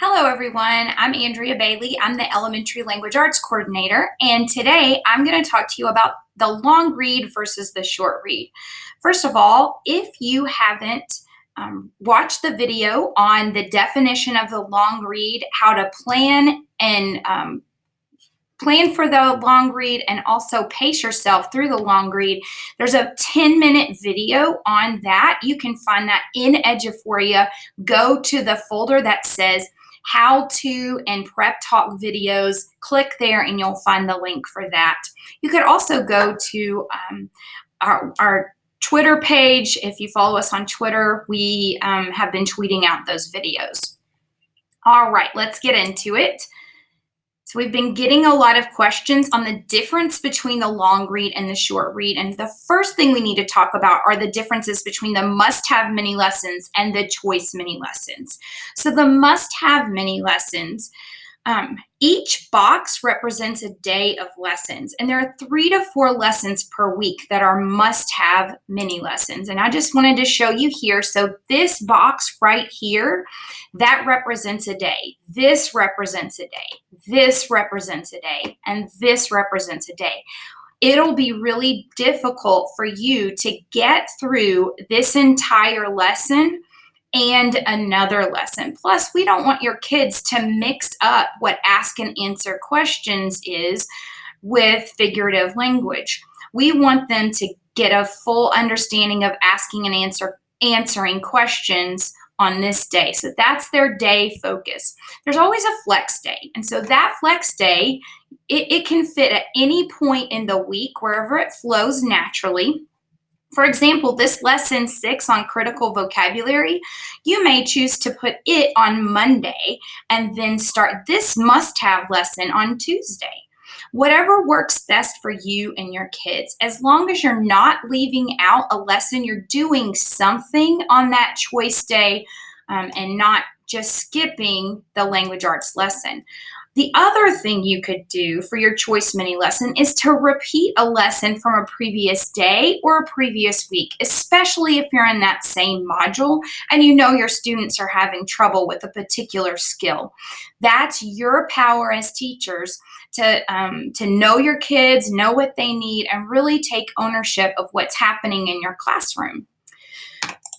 Hello everyone, I'm Andrea Bailey. I'm the Elementary Language Arts Coordinator, and today I'm going to talk to you about the long read versus the short read. First of all, if you haven't watched the video on the definition of the long read, how to plan and plan for the long read and also pace yourself through the long read. There's a 10-minute video on that. You can find that in Eduphoria. Go to the folder that says how to and prep talk videos. Click there and you'll find the link for that. You could also go to our Twitter page. If you follow us on Twitter, we have been tweeting out those videos. All right, let's get into it. So we've been getting a lot of questions on the difference between the long read and the short read. And the first thing we need to talk about are the differences between the must-have mini lessons and the choice mini lessons. So the must-have mini lessons, each box represents a day of lessons, and there are 3 to 4 lessons per week that are must-have mini lessons. And I just wanted to show you here. So this box right here, that represents a day. This represents a day. This represents a day, and this represents a day. It'll be really difficult for you to get through this entire lesson and another lesson. Plus, we don't want your kids to mix up what ask and answer questions is with figurative language. We want them to get a full understanding of asking and answering questions on this day. So that's their day focus. There's always a flex day. And so that flex day, it can fit at any point in the week, wherever it flows naturally. For example, this lesson 6 on critical vocabulary, you may choose to put it on Monday and then start this must-have lesson on Tuesday. Whatever works best for you and your kids. As long as you're not leaving out a lesson, you're doing something on that choice day and not just skipping the language arts lesson. The other thing you could do for your choice mini lesson is to repeat a lesson from a previous day or a previous week, especially if you're in that same module and you know your students are having trouble with a particular skill. That's your power as teachers to know your kids, know what they need, and really take ownership of what's happening in your classroom.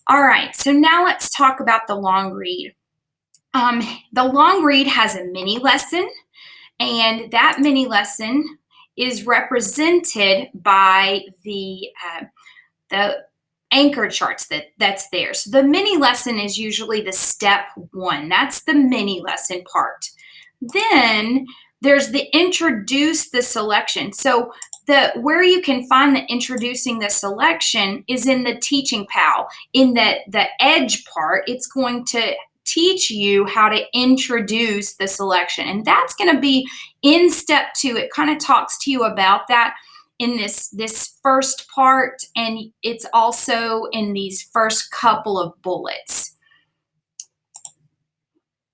All right, so now let's talk about the long read. The long read has a mini lesson, and that mini lesson is represented by the anchor charts that's there. So the mini lesson is usually the step 1. That's the mini lesson part. Then there's the introduce the selection. So where you can find the introducing the selection is in the teaching pal. In the edge part, it's going to teach you how to introduce the selection. And that's going to be in step 2. It kind of talks to you about that in this first part, and it's also in these first couple of bullets.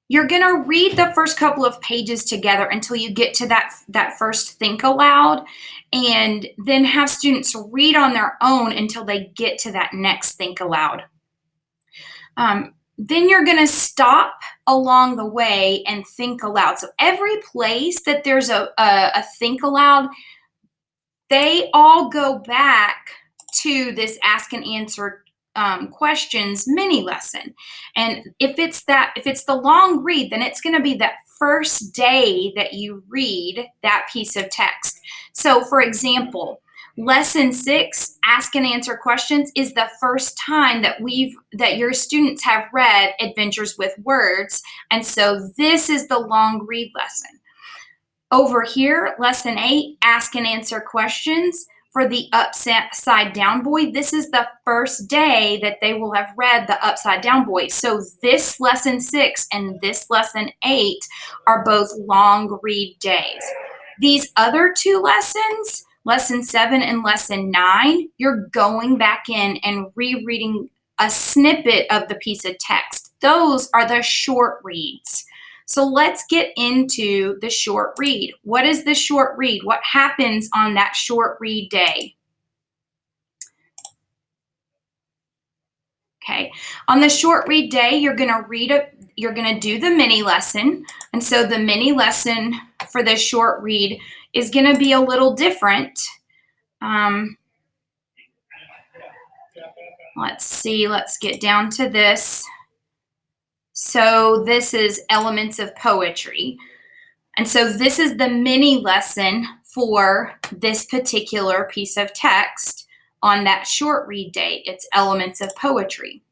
You're going to read the first couple of pages together until you get to that first think aloud, and then have students read on their own until they get to that next think aloud. Then you're going to stop along the way and think aloud. So every place that there's a think aloud, they all go back to this ask and answer questions mini lesson. And if it's the long read, then it's going to be that first day that you read that piece of text. So for example, lesson 6, ask and answer questions, is the first time that your students have read Adventures with Words. And so this is the long read lesson. Over here, lesson 8, ask and answer questions. For the Upside Down Boy, this is the first day that they will have read the Upside Down Boy. So this lesson 6 and this lesson 8 are both long read days. These other 2 lessons, lesson 7 and lesson 9, you're going back in and rereading a snippet of the piece of text. Those are the short reads. So let's get into the short read. What is the short read? What happens on that short read day? Okay. On the short read day, you're going to do the mini lesson. And so the mini lesson for the short read is going to be a little different. Let's see, let's get down to this. So this is Elements of Poetry. And so this is the mini lesson for this particular piece of text on that short read day. It's Elements of Poetry.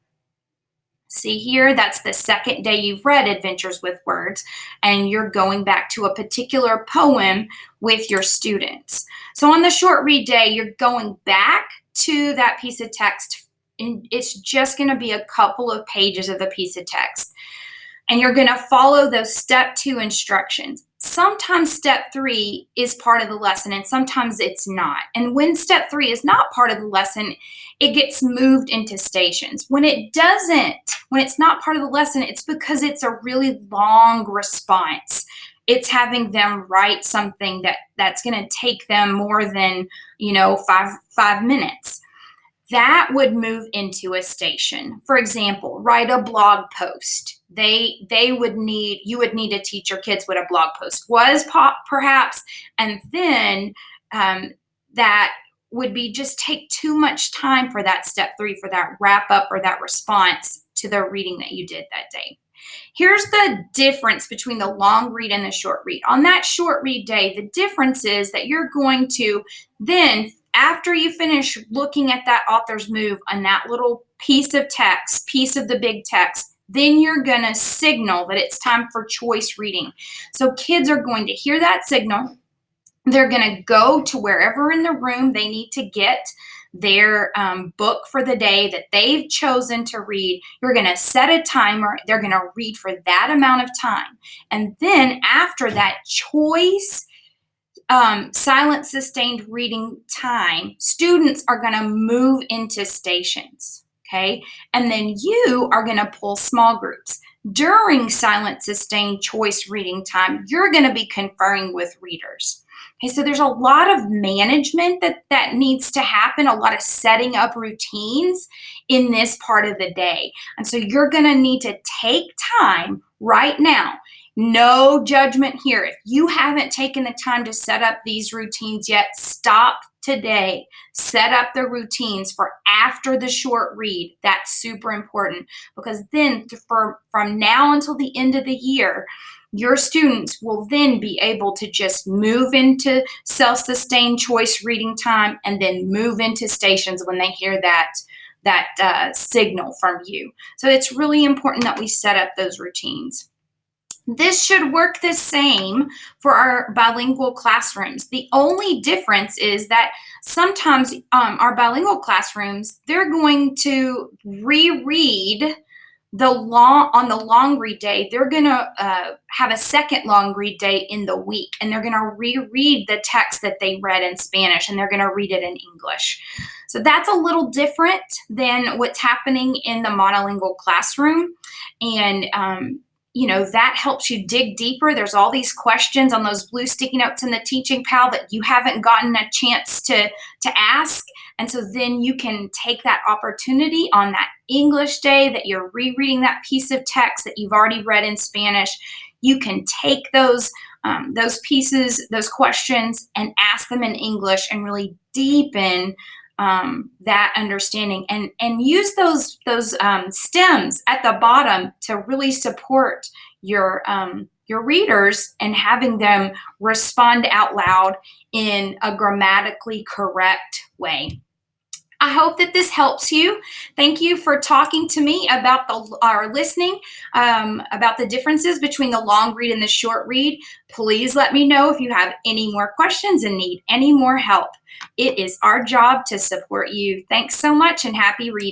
See here, that's the second day you've read Adventures with Words, and you're going back to a particular poem with your students. So on the short read day, you're going back to that piece of text, and it's just going to be a couple of pages of the piece of text. And you're going to follow those step 2 instructions. Sometimes step 3 is part of the lesson and sometimes it's not. And when step 3 is not part of the lesson, it gets moved into stations. When it's not part of the lesson, it's because it's a really long response. It's having them write something that's going to take them more than, 5 minutes. That would move into a station. For example, write a blog post. You would need to teach your kids what a blog post was, perhaps, and then that would be just take too much time for that step 3, for that wrap up or that response to the reading that you did that day. Here's the difference between the long read and the short read. On that short read day, the difference is that you're going to then, after you finish looking at that author's move on that little piece of text, piece of the big text, then you're going to signal that it's time for choice reading. So kids are going to hear that signal. They're going to go to wherever in the room they need to get their book for the day that they've chosen to read. You're going to set a timer. They're going to read for that amount of time. And then after that choice silent sustained reading time, students are going to move into stations. Okay, and then you are going to pull small groups. During silent sustained choice reading time, you're going to be conferring with readers. Okay, so there's a lot of management that needs to happen, a lot of setting up routines in this part of the day. And so you're going to need to take time right now. No judgment here. If you haven't taken the time to set up these routines yet, stop today. Set up the routines for after the short read. That's super important, because then from now until the end of the year, your students will then be able to just move into self-sustained choice reading time and then move into stations when they hear that signal from you. So it's really important that we set up those routines. This should work the same for our bilingual classrooms. The only difference is that sometimes our bilingual classrooms, they're going to reread on the long read day. They're going to have a second long read day in the week, and they're going to reread the text that they read in Spanish, and they're going to read it in English. So that's a little different than what's happening in the monolingual classroom. And that helps you dig deeper. There's all these questions on those blue sticky notes in the teaching pal that you haven't gotten a chance to ask. And so then you can take that opportunity on that English day that you're rereading that piece of text that you've already read in Spanish. You can take those pieces, those questions, and ask them in English and really deepen that understanding, and use those stems at the bottom to really support your readers and having them respond out loud in a grammatically correct way. I hope that this helps you. Thank you for talking to me about listening, about the differences between the long read and the short read. Please let me know if you have any more questions and need any more help. It is our job to support you. Thanks so much and happy reading.